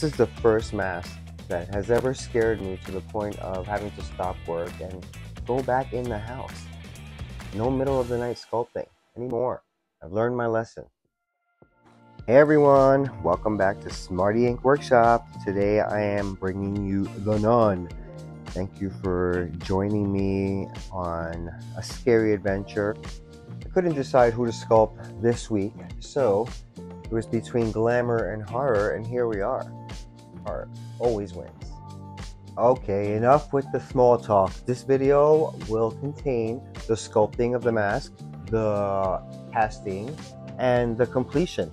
This is the first mask that has ever scared me to the point of having to stop work and go back in the house. No middle of the night sculpting anymore. I've learned my lesson. Hey everyone, welcome back to SmartyInk Workshop. Today I am bringing you The Nun. Thank you for joining me on a scary adventure. I couldn't decide who to sculpt this week, so it was between glamour and horror, and here we are. Horror always wins. Okay, enough with the small talk. This video will contain the sculpting of the mask, the casting, and the completion.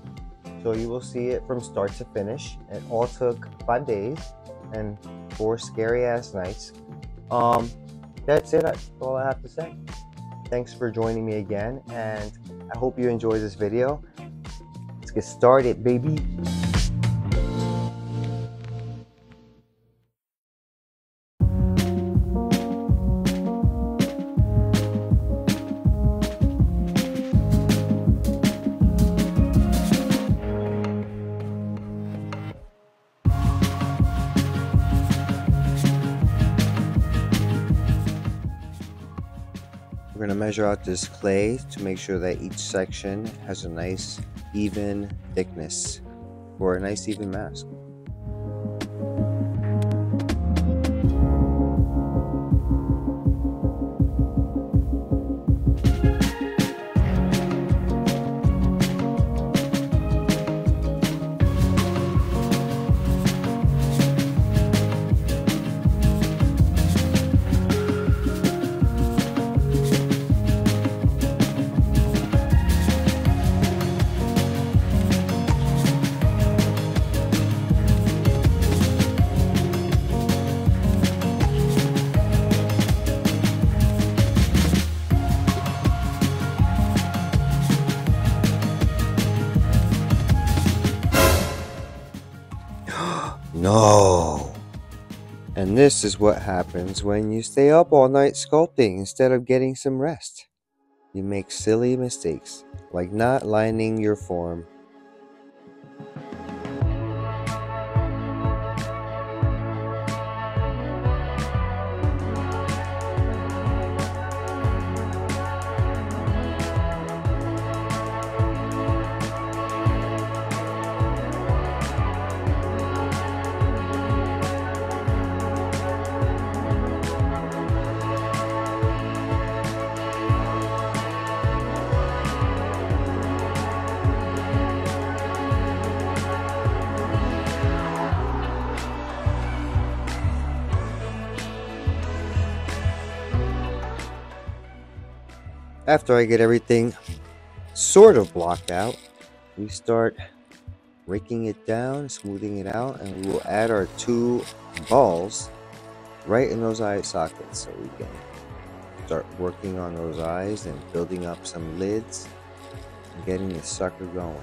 So you will see it from start to finish. It all took 5 days and 4 scary ass nights. That's it. That's all I have to say. Thanks for joining me again, and I hope you enjoy this video. Let's get started, baby. We're going to measure out this clay to make sure that each section has a nice even thickness for a nice even mask. No! And this is what happens when you stay up all night sculpting instead of getting some rest. You make silly mistakes, like not lining your form. After I get everything sort of blocked out, we start raking it down, smoothing it out, and we will add our 2 balls right in those eye sockets so we can start working on those eyes and building up some lids and getting this sucker going.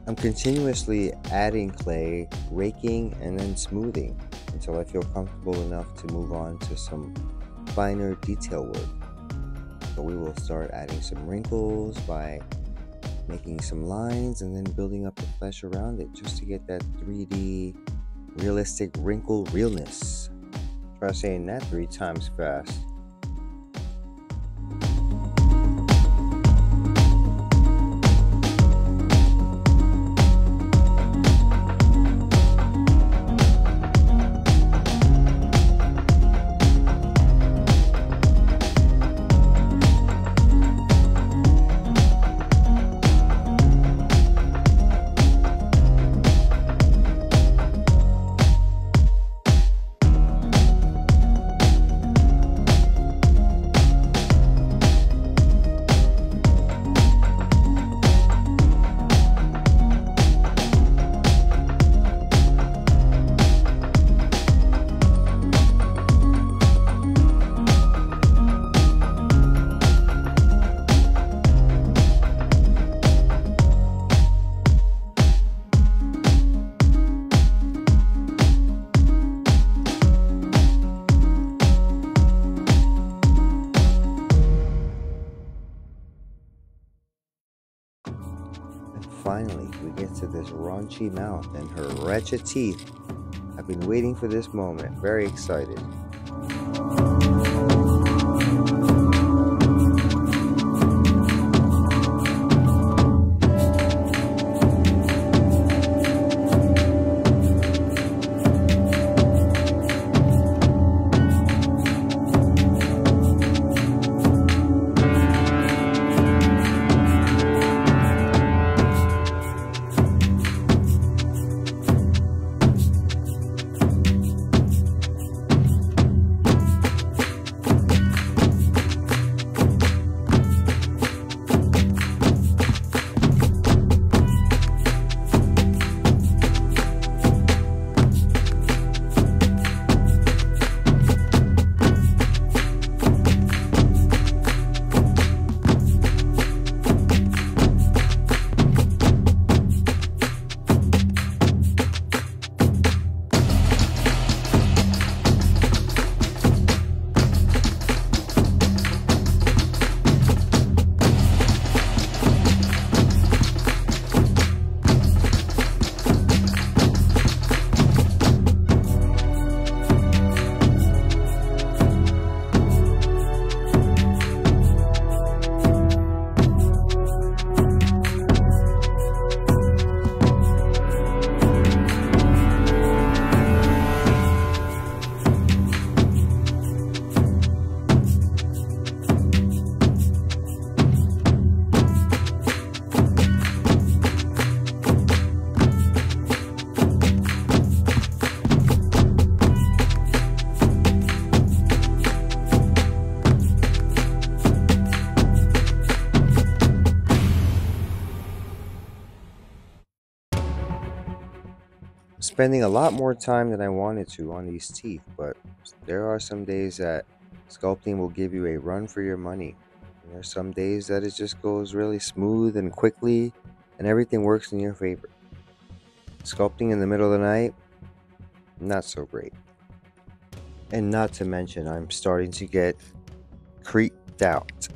I'm continuously adding clay, raking, and then smoothing until I feel comfortable enough to move on to some finer detail work. So we will start adding some wrinkles by making some lines and then building up the flesh around it just to get that 3D realistic wrinkle realness. Try saying that 3 times fast. raunchy mouth and her wretched teeth. I've been waiting for this moment, very excited. Spending a lot more time than I wanted to on these teeth, but there are some days that sculpting will give you a run for your money. And there are some days that it just goes really smooth and quickly and everything works in your favor. Sculpting in the middle of the night, not so great. And not to mention, I'm starting to get creeped out.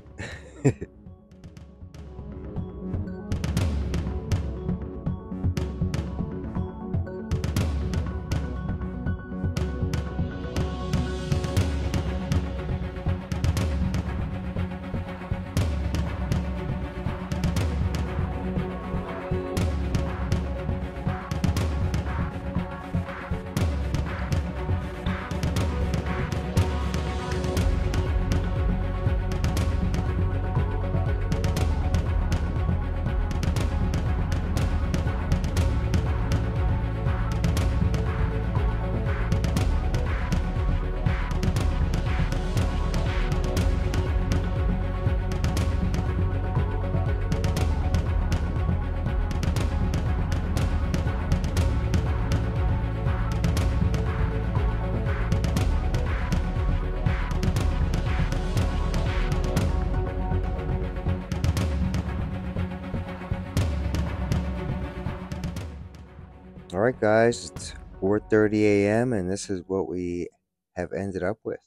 Alright guys, it's 4:30 a.m. and this is what we have ended up with.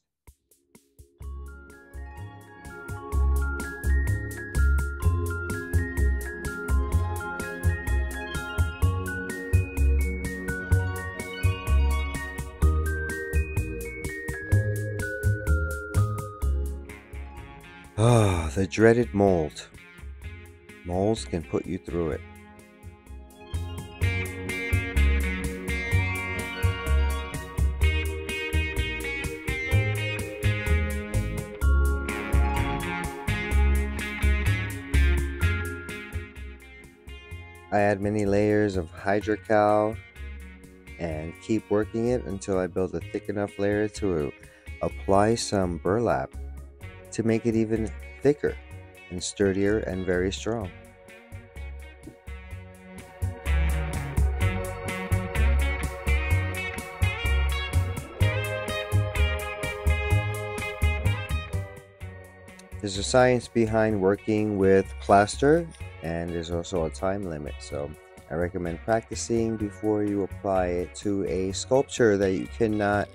Ah, the dreaded mold. Molds can put you through it. I add many layers of hydrocal and keep working it until I build a thick enough layer to apply some burlap to make it even thicker and sturdier and very strong. There's a science behind working with plaster, and there's also a time limit, so I recommend practicing before you apply it to a sculpture that you cannot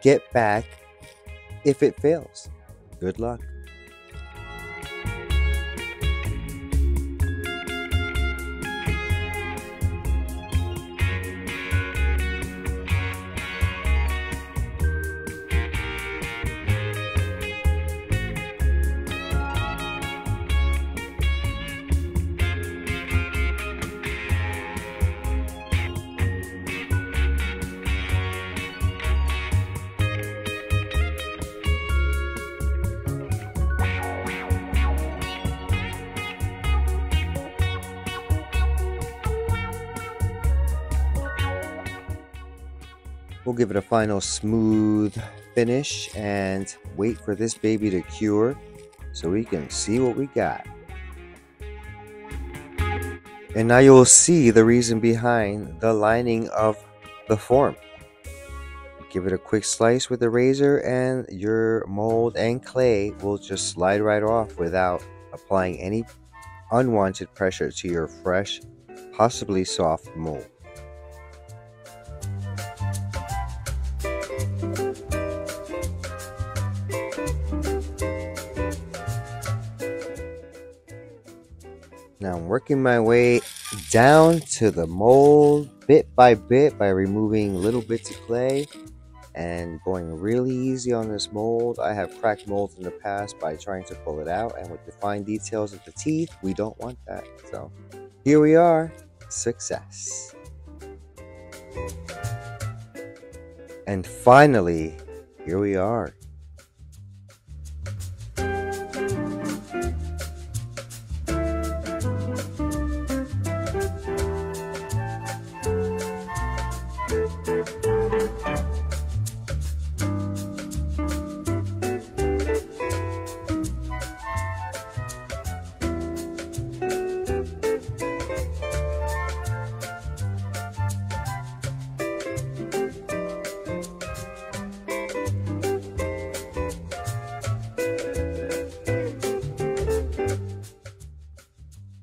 get back if it fails. Good luck. We'll give it a final smooth finish and wait for this baby to cure so we can see what we got. And now you'll see the reason behind the lining of the form. Give it a quick slice with a razor and your mold and clay will just slide right off without applying any unwanted pressure to your fresh, possibly soft mold. Now I'm working my way down to the mold bit by bit by removing little bits of clay and going really easy on this mold. I have cracked molds in the past by trying to pull it out, and with the fine details of the teeth, we don't want that. So here we are, success. And finally, here we are.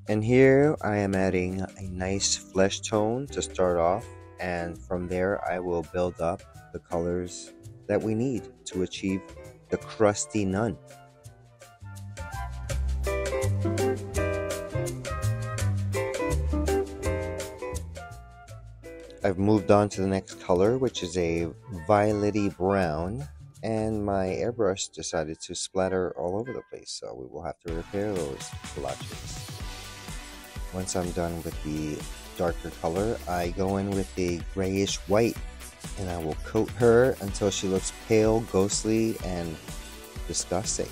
And here I am adding a nice flesh tone to start off, and from there I will build up the colors that we need to achieve the crusty nun. I've moved on to the next color, which is a violet-y brown, and my airbrush decided to splatter all over the place, so we will have to repair those blotches. Once I'm done with the darker color, I go in with a grayish white, and I will coat her until she looks pale, ghostly, and disgusting.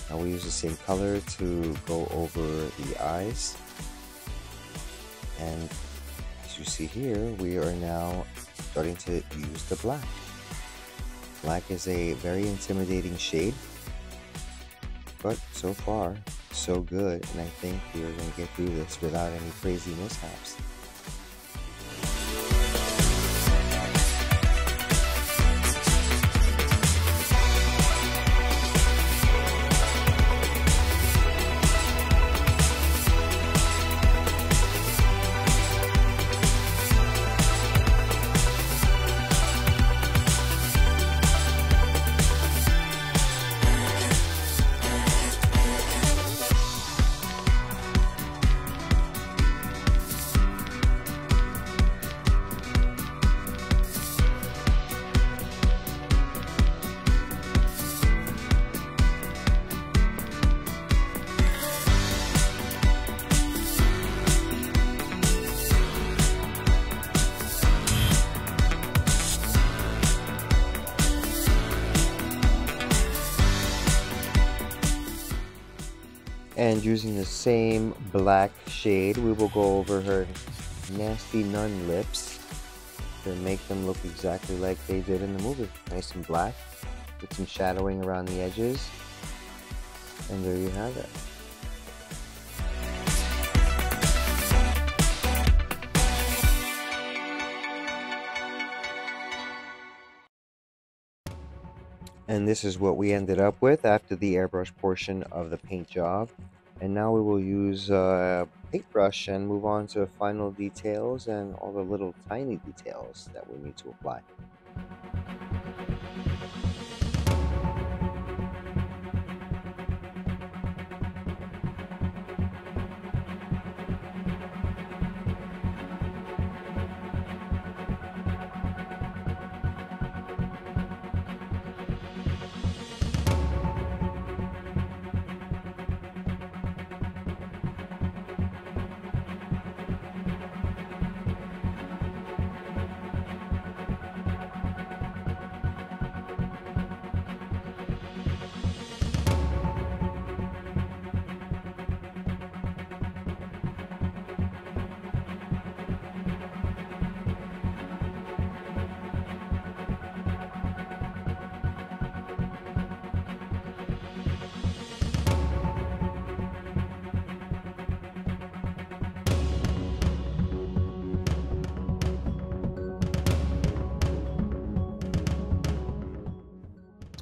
I will use the same color to go over the eyes, and as you see here, we are now starting to use the black. Black is a very intimidating shade, but so far, so good, and I think we are going to get through this without any crazy mishaps. And using the same black shade, we will go over her nasty nun lips to make them look exactly like they did in the movie. Nice and black, with some shadowing around the edges. And there you have it. And this is what we ended up with after the airbrush portion of the paint job. And now we will use a paintbrush and move on to final details and all the little tiny details that we need to apply.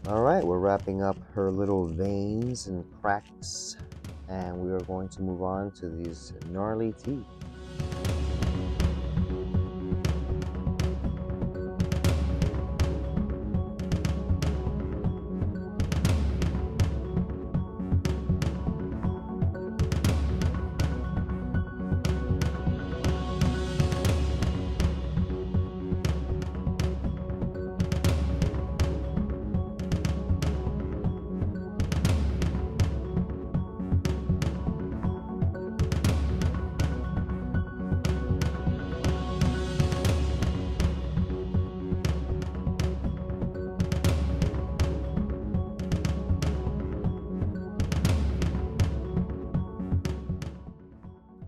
Alright, we're wrapping up her little veins and cracks, and we are going to move on to these gnarly teeth.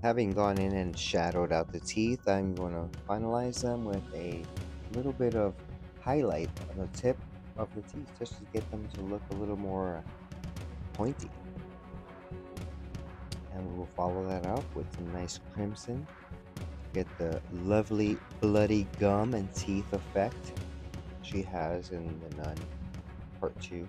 Having gone in and shadowed out the teeth, I'm going to finalize them with a little bit of highlight on the tip of the teeth, just to get them to look a little more pointy. And we will follow that up with some nice crimson. Get the lovely bloody gum and teeth effect she has in The Nun Part 2.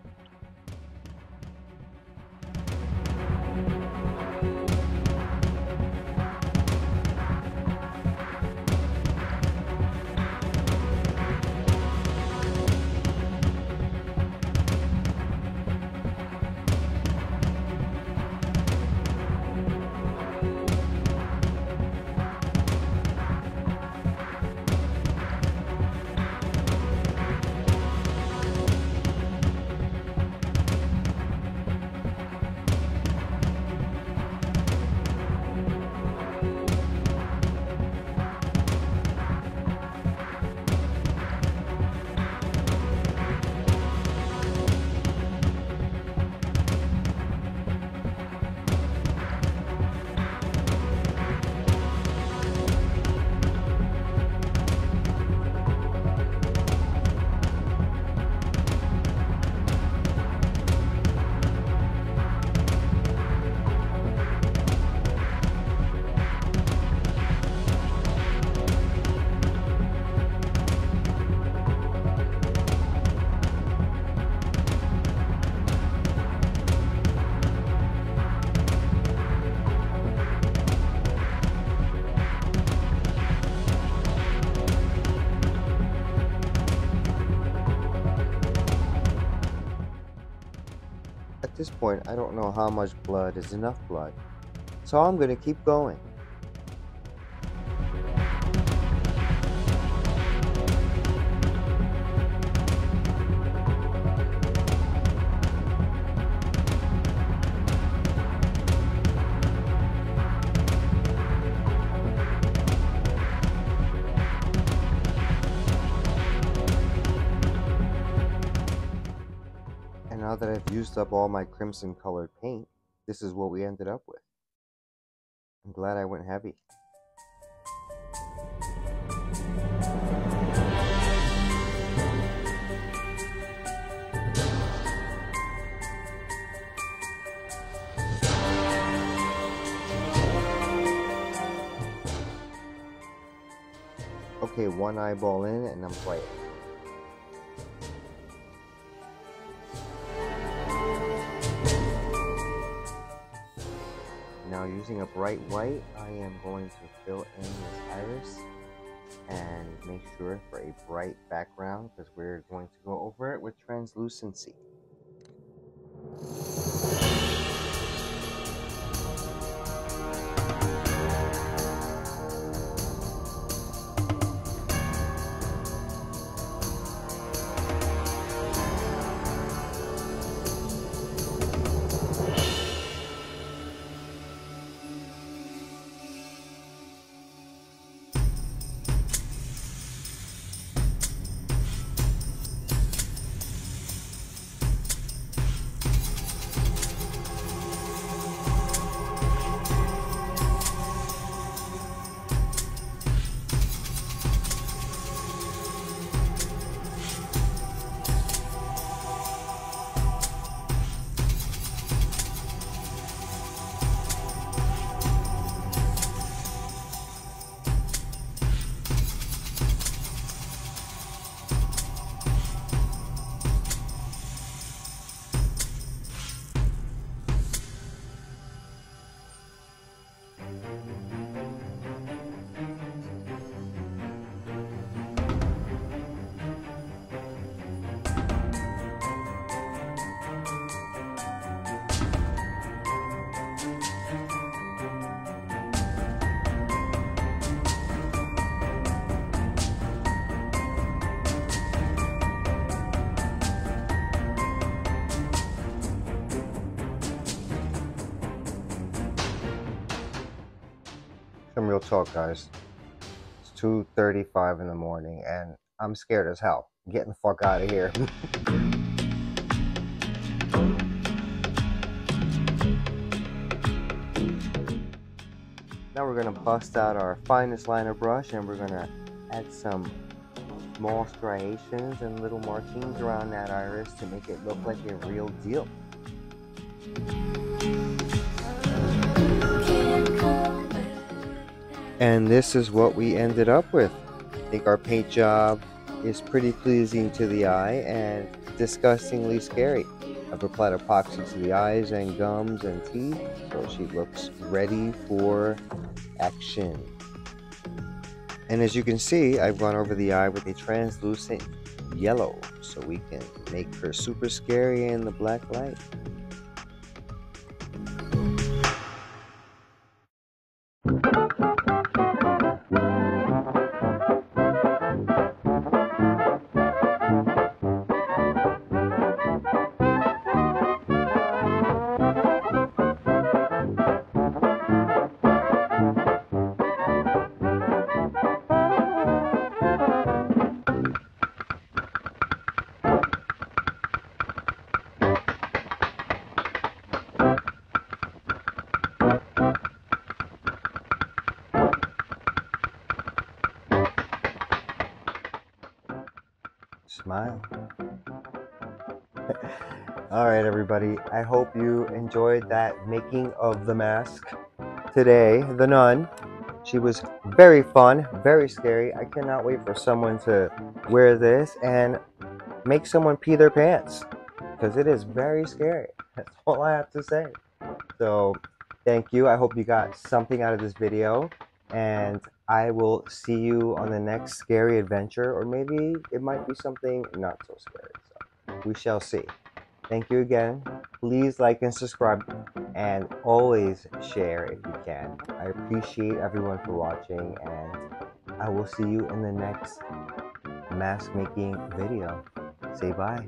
At this point, I don't know how much blood is enough blood, so I'm going to keep going. Now that I've used up all my crimson colored paint, this is what we ended up with. I'm glad I went heavy. Okay, one eyeball in and I'm quiet. Now, using a bright white, I am going to fill in this iris and make sure for a bright background, because we're going to go over it with translucency. Some real talk, guys. It's 2:35 in the morning and I'm scared as hell. I'm getting the fuck out of here. Now we're gonna bust out our finest liner brush and we're gonna add some small striations and little markings around that iris to make it look like a real deal. And this is what we ended up with. I think our paint job is pretty pleasing to the eye and disgustingly scary. I've applied epoxy to the eyes and gums and teeth, so she looks ready for action. And as you can see, I've gone over the eye with a translucent yellow, so we can make her super scary in the black light. Smile. Alright everybody, I hope you enjoyed that making of the mask today. The nun, she was very fun, very scary. I cannot wait for someone to wear this and make someone pee their pants, because it is very scary. That's all I have to say. So thank you. I hope you got something out of this video, and I will see you on the next scary adventure, or maybe it might be something not so scary. So we shall see. Thank you again. Please like and subscribe, and always share if you can. I appreciate everyone for watching, and I will see you in the next mask making video. Say bye.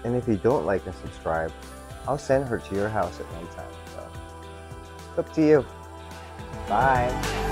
And if you don't like and subscribe, I'll send her to your house at one time. So it's up to you. Bye.